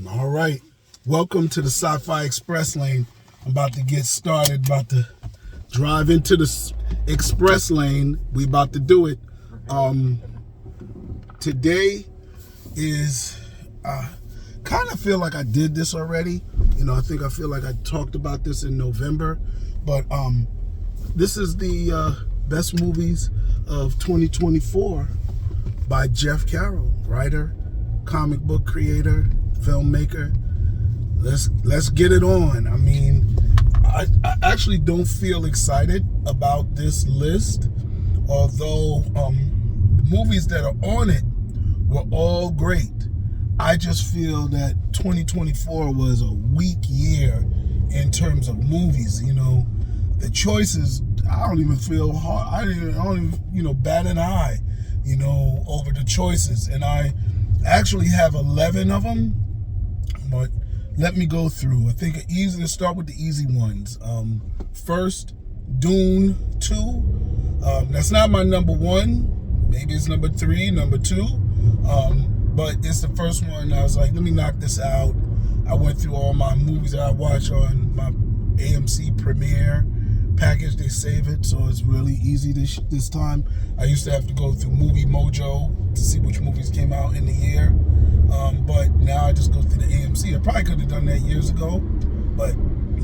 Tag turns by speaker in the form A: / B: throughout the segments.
A: All right. Welcome to the Sci-Fi Express Lane. I'm about to get started, about to drive into the express lane. We about to do it. Today is, kind of feel like I did this already. I feel like I talked about this in November. But this is the best movies of 2024 by Jeff Carroll, writer, comic book creator, filmmaker. Let's get it on. I actually don't feel excited about this list, although the movies that are on it were all great. I just feel that 2024 was a weak year in terms of movies. The choices, I don't even feel hard. I don't even bat an eye, over the choices. And I actually have 11 of them, but let me go through. I think it's easy to start with the easy ones. First, Dune 2. That's not my number one. Maybe it's number 3, number 2. But it's the first one. I was like, let me knock this out. I went through all my movies that I watch on my AMC Premiere package. They save it, so it's really easy this time. I used to have to go through Movie Mojo to see which movies came out in the year. But now I just go through the AMC. I probably could have done that years ago, but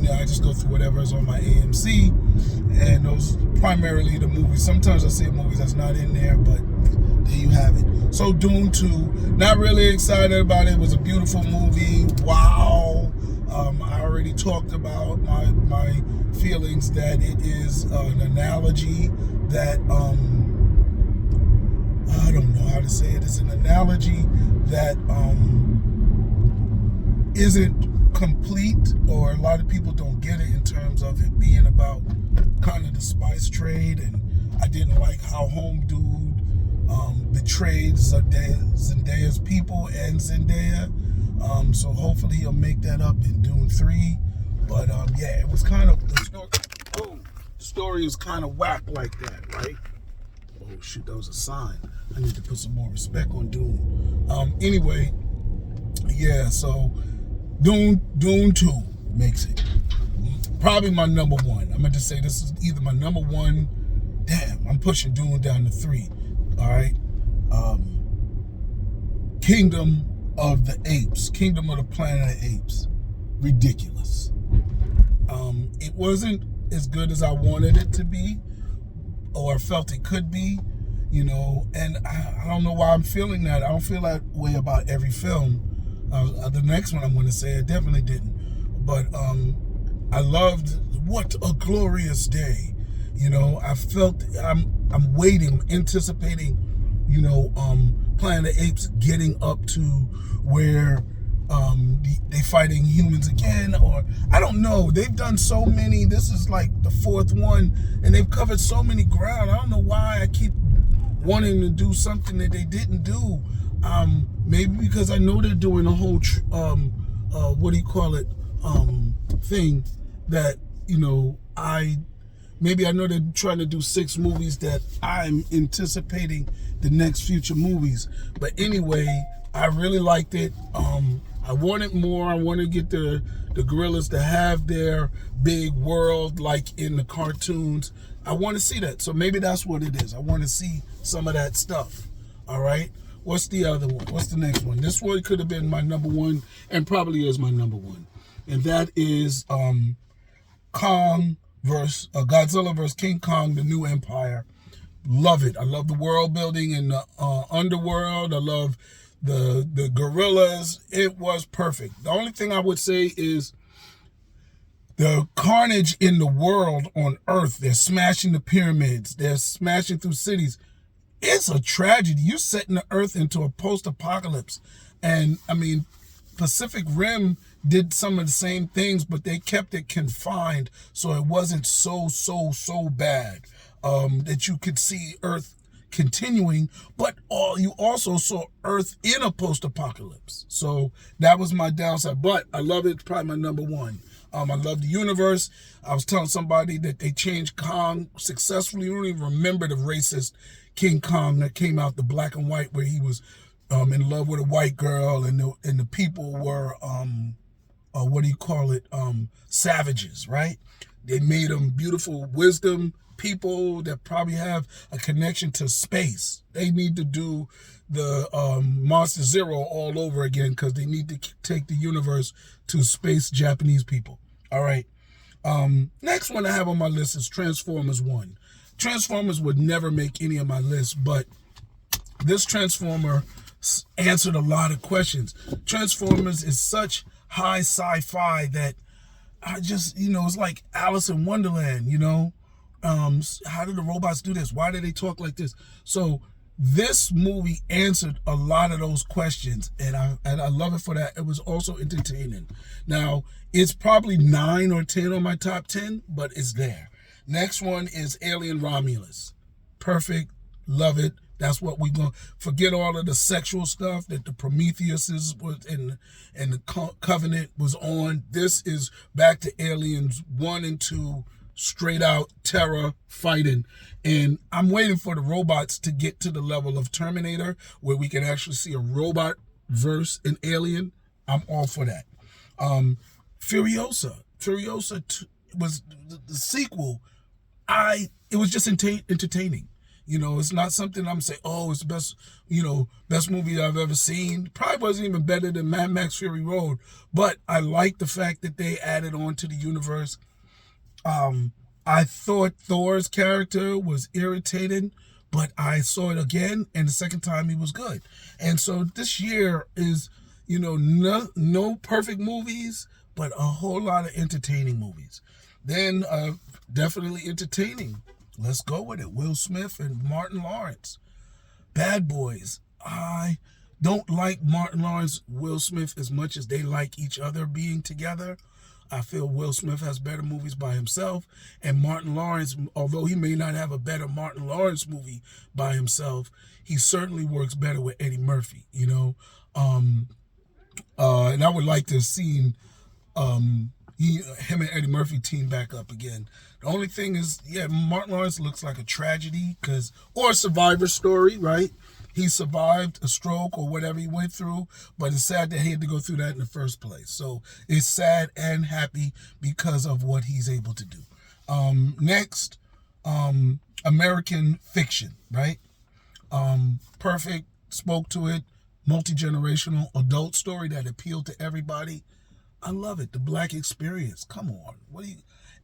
A: I just go through whatever is on my AMC, and those primarily the movies. Sometimes I see movies that's not in there, but there you have it. So Dune 2, not really excited about it. It was a beautiful movie. Wow. I already talked about my feelings that it is an analogy that I don't know how to say it. It's an analogy that isn't complete, or a lot of people don't get it in terms of it being about kind of the spice trade. And I didn't like how Home Dude betrayed Zendaya's people and Zendaya. So hopefully he'll make that up in Dune 3. But yeah, it was kind of, the story is kind of whack like that, right? Oh shoot, that was a sign. I need to put some more respect on Dune. Anyway, yeah, so Dune 2 makes it. Probably my number one. I'm going to say this is either my number one. Damn, I'm pushing Dune down to 3. All right. Kingdom of the Apes. Kingdom of the Planet of the Apes. Ridiculous. It wasn't as good as I wanted it to be, or felt it could be, and I don't know why I'm feeling that. I don't feel that way about every film. The next one I'm going to say, I definitely didn't. But I loved What a Glorious Day. I felt I'm waiting, anticipating, Planet of the Apes getting up to where they fighting humans again, or I don't know. They've done so many. This is like the 4th one, and they've covered so many ground. I don't know why I keep wanting to do something that they didn't do. Maybe because I know they're doing a whole thing that I know they're trying to do 6 movies that I'm anticipating the next future movies. But anyway, I really liked it. I wanted more. I want to get the gorillas to have their big world like in the cartoons. I want to see that. So maybe that's what it is. I want to see some of that stuff. All right. What's the other one? What's the next one? This one could have been my number one, and probably is my number one. And that is Godzilla vs. King Kong, The New Empire. Love it. I love the world building in the underworld. I love the gorillas. It was perfect. The only thing I would say is the carnage in the world on Earth. They're smashing the pyramids. They're smashing through cities. It's a tragedy. You're setting the Earth into a post-apocalypse. And, Pacific Rim did some of the same things, but they kept it confined, so it wasn't so bad that you could see Earth continuing, but you also saw Earth in a post-apocalypse. So that was my downside, but I love it. It's probably my number one. I love the universe. I was telling somebody that they changed Kong successfully. You don't even remember the racist King Kong that came out, the black and white, where he was in love with a white girl, and the people were what do you call it? Savages, right? They made them beautiful wisdom people that probably have a connection to space. They need to do the Monster Zero all over again because they need to take the universe to space Japanese people. All right. Next one I have on my list is Transformers 1. Transformers would never make any of my list, but this Transformer answered a lot of questions. Transformers is such high sci-fi that I just, it's like Alice in Wonderland, how do the robots do this? Why do they talk like this? So this movie answered a lot of those questions, and I love it for that. It was also entertaining. Now, it's probably 9 or 10 on my top 10, but it's there. Next one is Alien Romulus. Perfect. Love it. That's what we're going to forget all of the sexual stuff that the Prometheus was and the Covenant was on. This is back to Aliens 1 and 2, straight out terror fighting. And I'm waiting for the robots to get to the level of Terminator where we can actually see a robot verse in Alien. I'm all for that. Furiosa. Was the sequel. It was just entertaining. It's not something I'm saying, oh, it's the best, best movie I've ever seen. Probably wasn't even better than Mad Max Fury Road, but I like the fact that they added on to the universe. I thought Thor's character was irritating, but I saw it again, and the second time he was good. And so this year is, no perfect movies, but a whole lot of entertaining movies. Then definitely entertaining. Let's go with it. Will Smith and Martin Lawrence. Bad Boys. I don't like Martin Lawrence, Will Smith as much as they like each other being together. I feel Will Smith has better movies by himself, and Martin Lawrence, although he may not have a better Martin Lawrence movie by himself, he certainly works better with Eddie Murphy, and I would like to have seen him and Eddie Murphy team back up again. The only thing is, Martin Lawrence looks like a tragedy or a survivor story, right? He survived a stroke or whatever he went through, but it's sad that he had to go through that in the first place. So it's sad and happy because of what he's able to do. Next, American Fiction, right? Perfect, spoke to it, multi-generational adult story that appealed to everybody. I love it. The Black experience. Come on.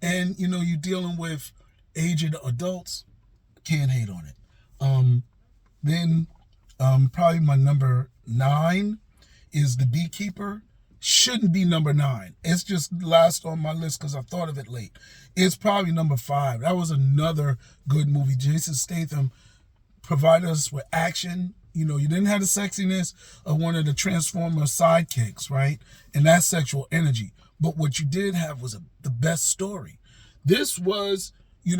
A: You're dealing with aged adults. Can't hate on it. Then probably my number 9 is The Beekeeper. Shouldn't be number 9. It's just last on my list because I thought of it late. It's probably number 5. That was another good movie. Jason Statham provided us with action. You didn't have the sexiness of one of the Transformer sidekicks, right? And that sexual energy. But what you did have was the best story. This was, we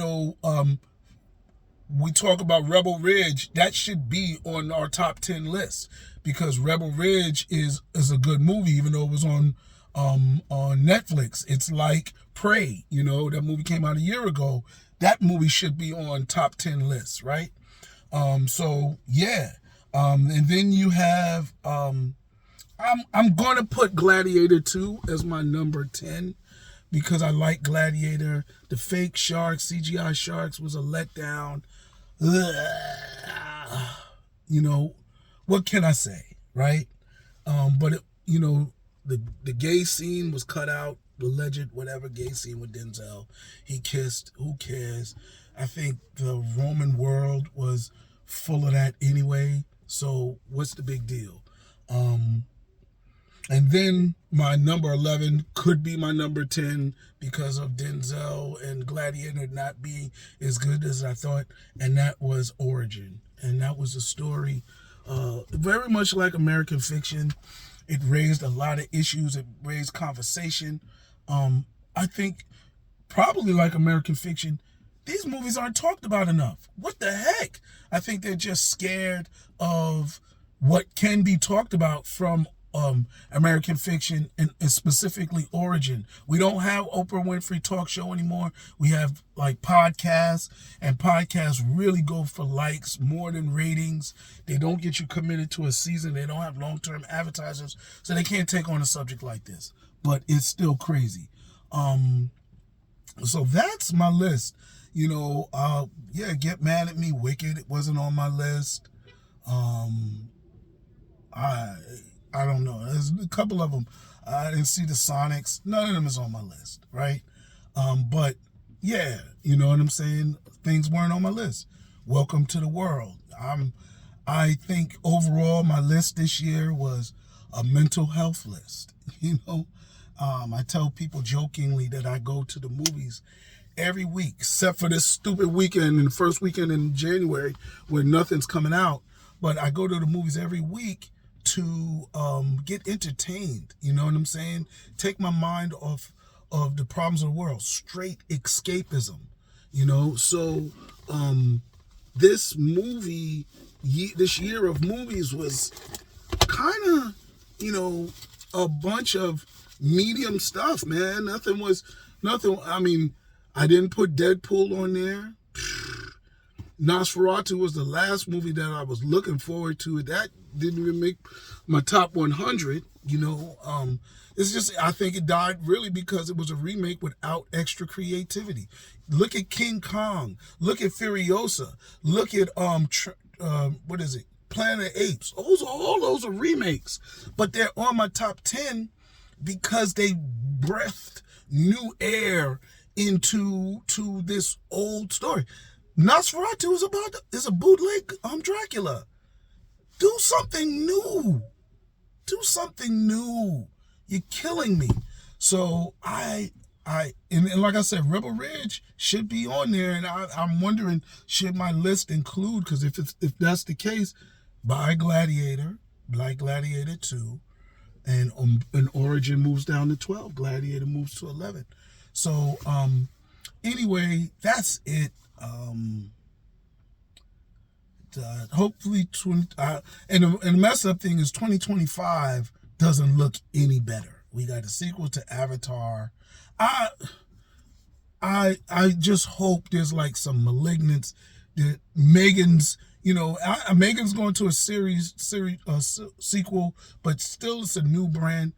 A: talk about Rebel Ridge. That should be on our top 10 list because Rebel Ridge is a good movie, even though it was on Netflix. It's like Prey, that movie came out a year ago. That movie should be on top 10 lists, right? So yeah. And then you have, I'm going to put Gladiator 2 as my number 10 because I like Gladiator. The fake sharks, CGI sharks was a letdown. What can I say, right? But the gay scene was cut out, the alleged whatever gay scene with Denzel. He kissed, who cares? I think the Roman world was full of that anyway. So what's the big deal? And then my number 11 could be my number 10 because of Denzel and Gladiator not being as good as I thought. And that was Origin. And that was a story very much like American Fiction. It raised a lot of issues. It raised conversation. I think probably like American Fiction, these movies aren't talked about enough. What the heck? I think they're just scared of what can be talked about from American fiction and specifically origin. We don't have Oprah Winfrey talk show anymore. We have like podcasts, and podcasts really go for likes more than ratings. They don't get you committed to a season. They don't have long-term advertisers, so they can't take on a subject like this. But it's still crazy. So that's my list. Yeah, Get Mad at Me, Wicked, it wasn't on my list. I don't know. There's a couple of them. I didn't see the Sonics. None of them is on my list, right? But yeah, you know what I'm saying? Things weren't on my list. Welcome to the world. I think overall my list this year was a mental health list. I tell people jokingly that I go to the movies every week, except for this stupid weekend and the first weekend in January where nothing's coming out. But I go to the movies every week to get entertained. You know what I'm saying? Take my mind off of the problems of the world. Straight escapism. So this movie, this year of movies was kind of, a bunch of medium stuff, man. Nothing. I mean, I didn't put Deadpool on there. Nosferatu was the last movie that I was looking forward to. That didn't even make my top 100. It's just, I think it died really because it was a remake without extra creativity. Look at King Kong. Look at Furiosa. Look at what is it? Planet of the Apes. All those are remakes, but they're on my top 10 because they breathed new air into this old story. Nosferatu is a bootleg Dracula. Do something new. You're killing me. So and like I said, Rebel Ridge should be on there, and I'm wondering, should my list include? Because if that's the case, buy Gladiator, like Gladiator 2, and Origin moves down to 12. Gladiator moves to 11. So anyway, that's it. Hopefully, and the mess up thing is 2025 doesn't look any better. We got a sequel to Avatar. I just hope there's like some malignance that Megan's, Megan's going to a sequel, but still it's a new brand.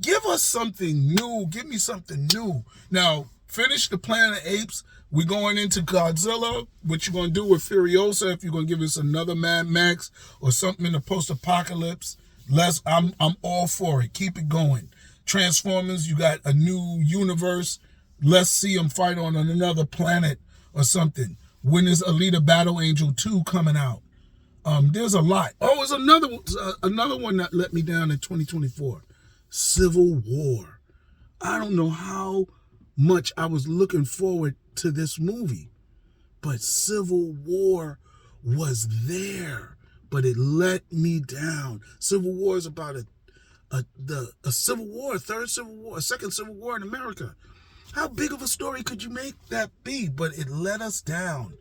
A: Give us something new. Give me something new. Now, finish the Planet of the Apes. We're going into Godzilla. What you going to do with Furiosa? If you're going to give us another Mad Max or something in the post-apocalypse, I'm all for it. Keep it going. Transformers, you got a new universe. Let's see them fight on another planet or something. When is Alita Battle Angel 2 coming out? There's a lot. Oh, there's another one that let me down in 2024. Civil War. I don't know how much I was looking forward to this movie, but Civil War was there, but it let me down. Civil War is about a civil war, a third civil war, a second civil war in America. How big of a story could you make that be? But it let us down.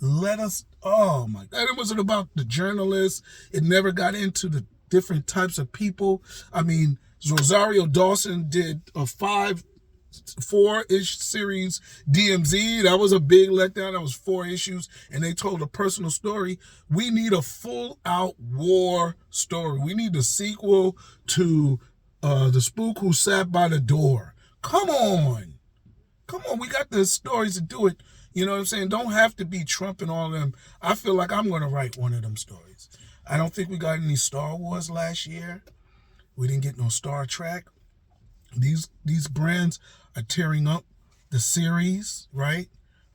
A: Oh my God. It wasn't about the journalists. It never got into the different types of people. I mean, Rosario Dawson did a 4-ish series DMZ. That was a big letdown. That was 4 issues, and they told a personal story. We need a full-out war story. We need a sequel to The Spook Who Sat by the Door. Come on. We got the stories to do it. You know what I'm saying? Don't have to be Trump and all of them. I feel like I'm going to write one of them stories. I don't think we got any Star Wars last year. We didn't get no Star Trek. These brands are tearing up the series, right?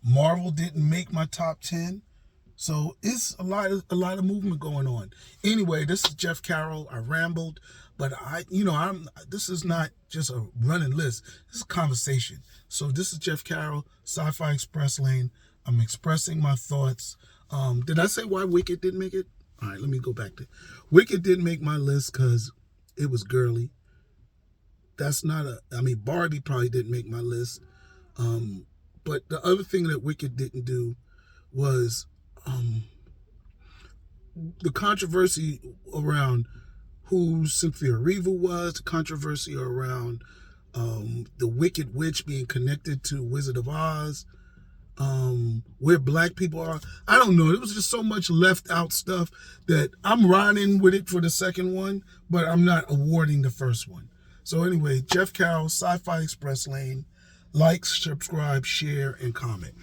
A: Marvel didn't make my top 10. So it's a lot of movement going on. Anyway, this is Jeff Carroll. I rambled, but this is not just a running list. This is a conversation. So this is Jeff Carroll, Sci-Fi Express Lane. I'm expressing my thoughts. Did I say why Wicked didn't make it? All right, let me go back to Wicked didn't make my list because it was girly. That's not Barbie probably didn't make my list. But the other thing that Wicked didn't do was the controversy around who Cynthia Erivo was, the controversy around the Wicked Witch being connected to Wizard of Oz, where black people are. I don't know. It was just so much left out stuff that I'm riding with it for the second one, but I'm not awarding the first one. So anyway, Jeff Carroll, Sci-Fi Express Lane. Like, subscribe, share, and comment.